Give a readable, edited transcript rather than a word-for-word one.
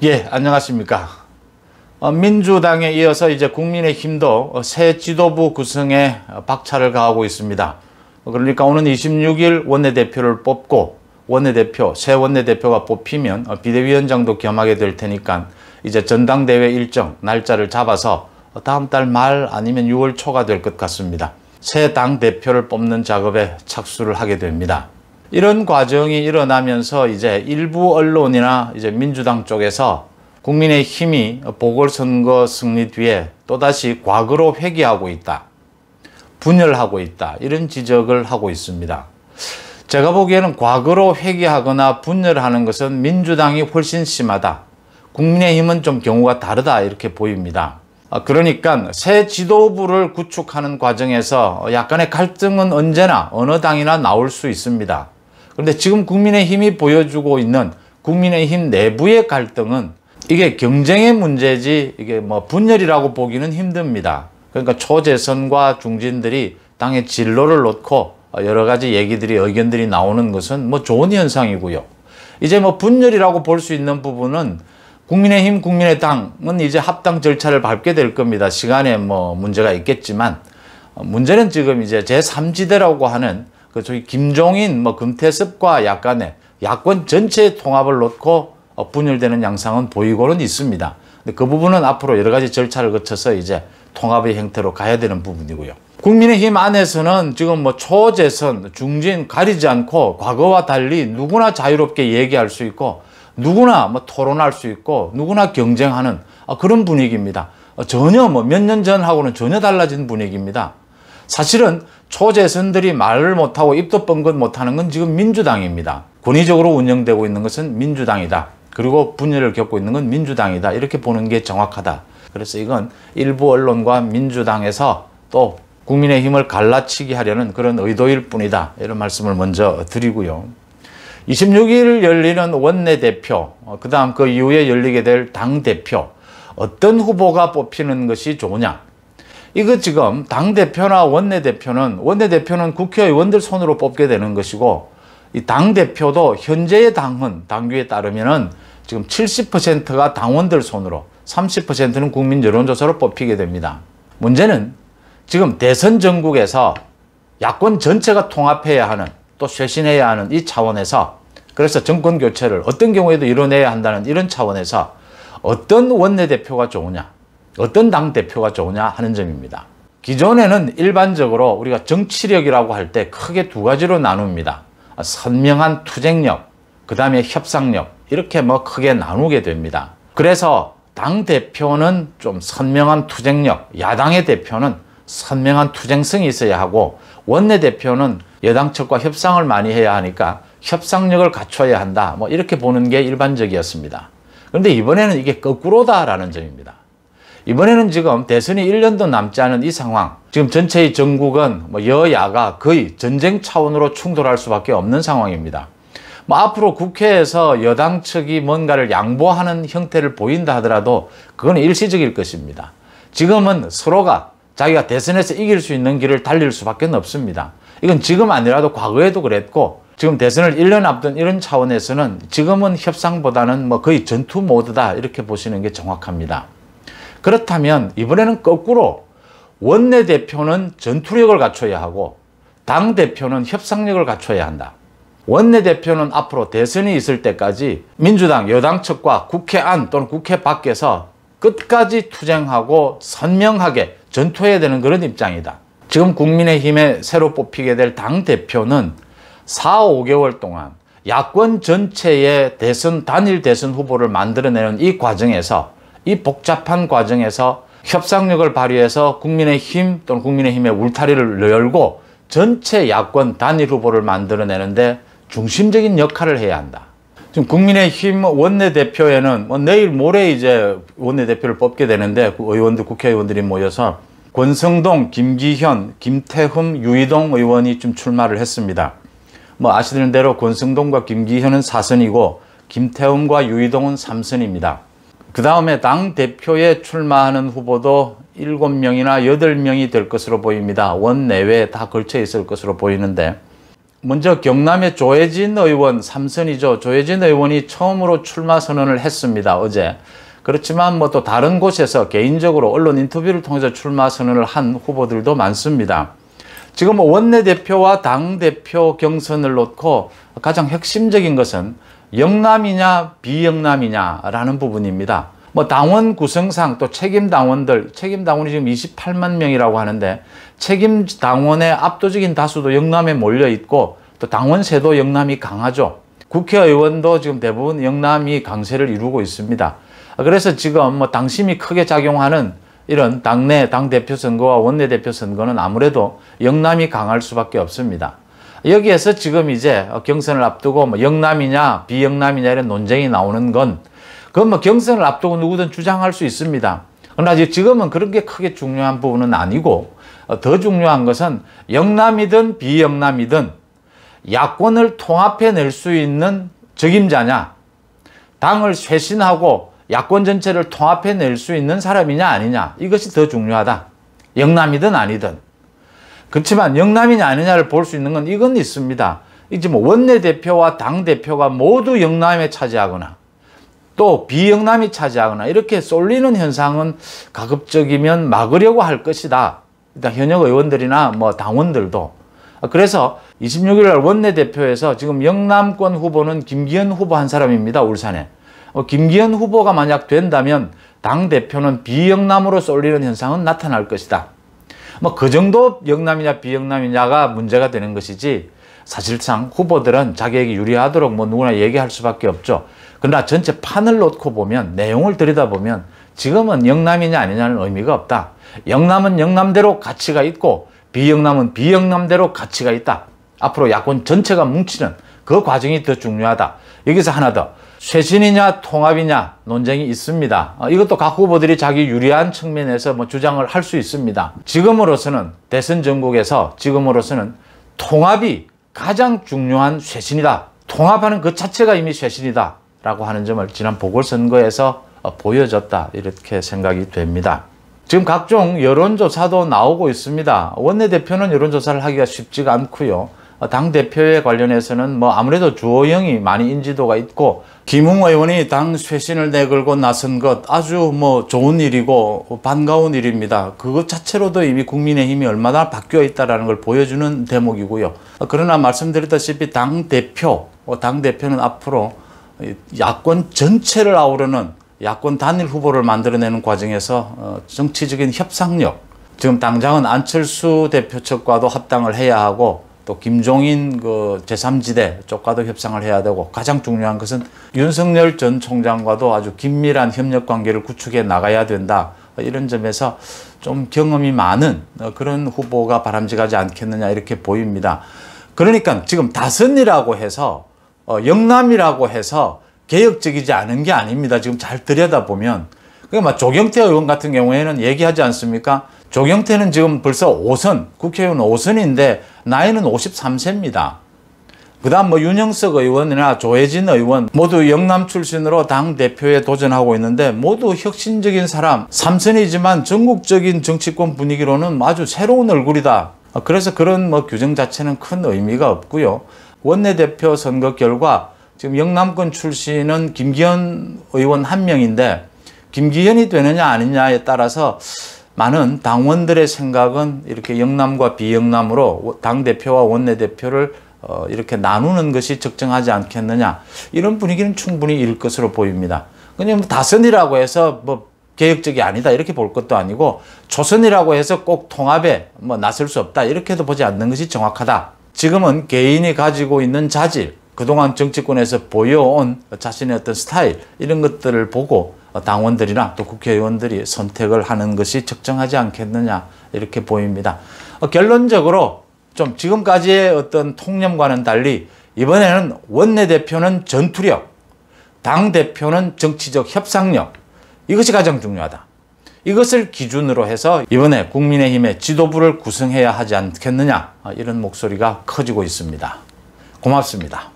예, 안녕하십니까. 민주당에 이어서 이제 국민의힘도 새 지도부 구성에 박차를 가하고 있습니다. 그러니까 오는 26일 원내대표를 뽑고 새 원내대표가 뽑히면 비대위원장도 겸하게 될 테니까 이제 전당대회 일정 날짜를 잡아서 다음 달 말 아니면 6월 초가 될 것 같습니다. 새 당대표를 뽑는 작업에 착수를 하게 됩니다. 이런 과정이 일어나면서 이제 일부 언론이나 이제 민주당 쪽에서 국민의힘이 보궐선거 승리 뒤에 또다시 과거로 회귀하고 있다, 분열하고 있다, 이런 지적을 하고 있습니다. 제가 보기에는 과거로 회귀하거나 분열하는 것은 민주당이 훨씬 심하다, 국민의힘은 좀 경우가 다르다, 이렇게 보입니다. 그러니까 새 지도부를 구축하는 과정에서 약간의 갈등은 언제나 어느 당이나 나올 수 있습니다. 그런데 지금 국민의힘이 보여주고 있는 국민의힘 내부의 갈등은 이게 경쟁의 문제지 이게 뭐 분열이라고 보기는 힘듭니다. 그러니까 초재선과 중진들이 당의 진로를 놓고 여러 가지 얘기들이 의견들이 나오는 것은 뭐 좋은 현상이고요. 이제 뭐 분열이라고 볼 수 있는 부분은 국민의힘, 국민의당은 이제 합당 절차를 밟게 될 겁니다. 시간에 뭐 문제가 있겠지만 문제는 지금 이제 제3지대라고 하는 그 저희 김종인, 금태섭과 약간의 야권 전체의 통합을 놓고 분열되는 양상은 보이고는 있습니다. 근데 그 부분은 앞으로 여러 가지 절차를 거쳐서 이제 통합의 형태로 가야 되는 부분이고요. 국민의힘 안에서는 지금 뭐 초재선, 중진 가리지 않고 과거와 달리 누구나 자유롭게 얘기할 수 있고 누구나 뭐 토론할 수 있고 누구나 경쟁하는 그런 분위기입니다. 전혀 뭐 몇 년 전하고는 전혀 달라진 분위기입니다. 사실은 초재선들이 말을 못하고 입도 뻥긋 못하는 건 지금 민주당입니다. 권위적으로 운영되고 있는 것은 민주당이다. 그리고 분열을 겪고 있는 건 민주당이다. 이렇게 보는 게 정확하다. 그래서 이건 일부 언론과 민주당에서 또 국민의힘을 갈라치기 하려는 그런 의도일 뿐이다. 이런 말씀을 먼저 드리고요. 26일 열리는 원내대표, 그 다음 그 이후에 열리게 될 당대표, 어떤 후보가 뽑히는 것이 좋으냐? 이거 지금 당대표나 원내대표는 국회의원들 손으로 뽑게 되는 것이고, 이 당대표도 현재의 당규에 따르면은 지금 70%가 당원들 손으로, 30%는 국민 여론조사로 뽑히게 됩니다. 문제는 지금 대선 전국에서 야권 전체가 통합해야 하는, 또 쇄신해야 하는 이 차원에서, 그래서 정권 교체를 어떤 경우에도 이뤄내야 한다는 이런 차원에서 어떤 원내대표가 좋으냐, 어떤 당대표가 좋으냐 하는 점입니다. 기존에는 일반적으로 우리가 정치력이라고 할 때 크게 두 가지로 나눕니다. 선명한 투쟁력, 그 다음에 협상력, 이렇게 뭐 크게 나누게 됩니다. 그래서 당대표는 좀 선명한 투쟁력, 야당의 대표는 선명한 투쟁성이 있어야 하고, 원내대표는 여당 측과 협상을 많이 해야 하니까 협상력을 갖춰야 한다, 뭐 이렇게 보는 게 일반적이었습니다. 그런데 이번에는 이게 거꾸로다라는 점입니다. 이번에는 지금 대선이 1년도 남지 않은 이 상황, 지금 전체의 전국은 뭐 여야가 거의 전쟁 차원으로 충돌할 수밖에 없는 상황입니다. 뭐 앞으로 국회에서 여당 측이 뭔가를 양보하는 형태를 보인다 하더라도 그건 일시적일 것입니다. 지금은 서로가 자기가 대선에서 이길 수 있는 길을 달릴 수밖에 없습니다. 이건 지금 아니라도 과거에도 그랬고, 지금 대선을 1년 앞둔 이런 차원에서는 지금은 협상보다는 뭐 거의 전투 모드다, 이렇게 보시는 게 정확합니다. 그렇다면 이번에는 거꾸로 원내대표는 전투력을 갖춰야 하고 당대표는 협상력을 갖춰야 한다. 원내대표는 앞으로 대선이 있을 때까지 민주당 여당 측과 국회 안 또는 국회 밖에서 끝까지 투쟁하고 선명하게 전투해야 되는 그런 입장이다. 지금 국민의힘에 새로 뽑히게 될 당대표는 4, 5개월 동안 야권 전체의 단일 대선 후보를 만들어내는 이 과정에서, 이 복잡한 과정에서 협상력을 발휘해서 국민의힘 또는 국민의힘의 울타리를 열고 전체 야권 단일 후보를 만들어내는데 중심적인 역할을 해야 한다. 지금 국민의힘 원내대표에는 내일 모레 이제 원내대표를 뽑게 되는데 국회의원들이 모여서 권성동, 김기현, 김태흠, 유이동 의원이 좀 출마를 했습니다. 뭐 아시는 대로 권성동과 김기현은 4선이고 김태흠과 유이동은 3선입니다. 그 다음에 당대표에 출마하는 후보도 7명이나 8명이 될 것으로 보입니다. 원내외에 다 걸쳐 있을 것으로 보이는데, 먼저 경남의 조혜진 의원 3선이죠. 조혜진 의원이 처음으로 출마 선언을 했습니다. 어제. 그렇지만 뭐 또 다른 곳에서 개인적으로 언론 인터뷰를 통해서 출마 선언을 한 후보들도 많습니다. 지금 원내대표와 당대표 경선을 놓고 가장 핵심적인 것은 영남이냐 비영남이냐라는 부분입니다. 뭐 당원 구성상 또 책임 당원이 지금 28만 명이라고 하는데 책임 당원의 압도적인 다수도 영남에 몰려 있고 또 당원세도 영남이 강하죠. 국회의원도 지금 대부분 영남이 강세를 이루고 있습니다. 그래서 지금 뭐 당심이 크게 작용하는 이런 당내 당대표 선거와 원내대표 선거는 아무래도 영남이 강할 수밖에 없습니다. 여기에서 지금 이제 경선을 앞두고 뭐 영남이냐 비영남이냐 이런 논쟁이 나오는 건 그건 뭐 경선을 앞두고 누구든 주장할 수 있습니다. 그러나 지금은 그런 게 크게 중요한 부분은 아니고 더 중요한 것은 영남이든 비영남이든 야권을 통합해낼 수 있는 적임자냐, 당을 쇄신하고 야권 전체를 통합해낼 수 있는 사람이냐 아니냐, 이것이 더 중요하다. 영남이든 아니든. 그렇지만 영남이냐 아니냐를 볼 수 있는 건 이건 있습니다. 이제 뭐 원내대표와 당대표가 모두 영남에 차지하거나 또 비영남이 차지하거나 이렇게 쏠리는 현상은 가급적이면 막으려고 할 것이다. 일단 현역 의원들이나 뭐 당원들도. 그래서 26일 날 원내대표에서 지금 영남권 후보는 김기현 후보 한 사람입니다. 울산에. 김기현 후보가 만약 된다면 당대표는 비영남으로 쏠리는 현상은 나타날 것이다. 뭐 그 정도 영남이냐 비영남이냐가 문제가 되는 것이지 사실상 후보들은 자기에게 유리하도록 뭐 누구나 얘기할 수밖에 없죠. 그러나 전체 판을 놓고 보면 내용을 들여다보면 지금은 영남이냐 아니냐는 의미가 없다. 영남은 영남대로 가치가 있고 비영남은 비영남대로 가치가 있다. 앞으로 야권 전체가 뭉치는 그 과정이 더 중요하다. 여기서 하나 더. 쇄신이냐 통합이냐 논쟁이 있습니다. 이것도 각 후보들이 자기 유리한 측면에서 뭐 주장을 할 수 있습니다. 지금으로서는 대선 전국에서 지금으로서는 통합이 가장 중요한 쇄신이다. 통합하는 그 자체가 이미 쇄신이다 라고 하는 점을 지난 보궐선거에서 보여줬다, 이렇게 생각이 됩니다. 지금 각종 여론조사도 나오고 있습니다. 원내대표는 여론조사를 하기가 쉽지가 않고요. 당대표에 관련해서는 뭐 아무래도 주호영이 많이 인지도가 있고 김웅 의원이 당 쇄신을 내걸고 나선 것 아주 뭐 좋은 일이고 반가운 일입니다. 그것 자체로도 이미 국민의힘이 얼마나 바뀌어 있다는 걸 보여주는 대목이고요. 그러나 말씀드렸다시피 당대표는 앞으로 야권 전체를 아우르는 야권 단일 후보를 만들어내는 과정에서 정치적인 협상력, 지금 당장은 안철수 대표 측과도 합당을 해야 하고 또 김종인 그 제3지대 쪽과도 협상을 해야 되고 가장 중요한 것은 윤석열 전 총장과도 아주 긴밀한 협력 관계를 구축해 나가야 된다. 이런 점에서 좀 경험이 많은 그런 후보가 바람직하지 않겠느냐 이렇게 보입니다. 그러니까 지금 다선이라고 해서 영남이라고 해서 개혁적이지 않은 게 아닙니다. 지금 잘 들여다보면. 그러니까 조경태 의원 같은 경우에는 얘기하지 않습니까? 조경태는 지금 벌써 5선, 국회의원 5선인데 나이는 53세입니다. 그 다음 뭐 윤영석 의원이나 조혜진 의원 모두 영남 출신으로 당대표에 도전하고 있는데 모두 혁신적인 사람, 3선이지만 전국적인 정치권 분위기로는 아주 새로운 얼굴이다. 그래서 그런 뭐 규정 자체는 큰 의미가 없고요. 원내대표 선거 결과 지금 영남권 출신은 김기현 의원 한 명인데 김기현이 되느냐 아니냐에 따라서 많은 당원들의 생각은 이렇게 영남과 비영남으로 당대표와 원내대표를 이렇게 나누는 것이 적정하지 않겠느냐, 이런 분위기는 충분히 일 것으로 보입니다. 그냥 다선이라고 해서 뭐 개혁적이 아니다 이렇게 볼 것도 아니고 초선이라고 해서 꼭 통합에 뭐 나설 수 없다 이렇게도 보지 않는 것이 정확하다. 지금은 개인이 가지고 있는 자질, 그동안 정치권에서 보여온 자신의 어떤 스타일, 이런 것들을 보고 당원들이나 또 국회의원들이 선택을 하는 것이 적정하지 않겠느냐 이렇게 보입니다. 결론적으로 좀 지금까지의 어떤 통념과는 달리 이번에는 원내대표는 전투력, 당대표는 정치적 협상력, 이것이 가장 중요하다. 이것을 기준으로 해서 이번에 국민의힘의 지도부를 구성해야 하지 않겠느냐, 이런 목소리가 커지고 있습니다. 고맙습니다.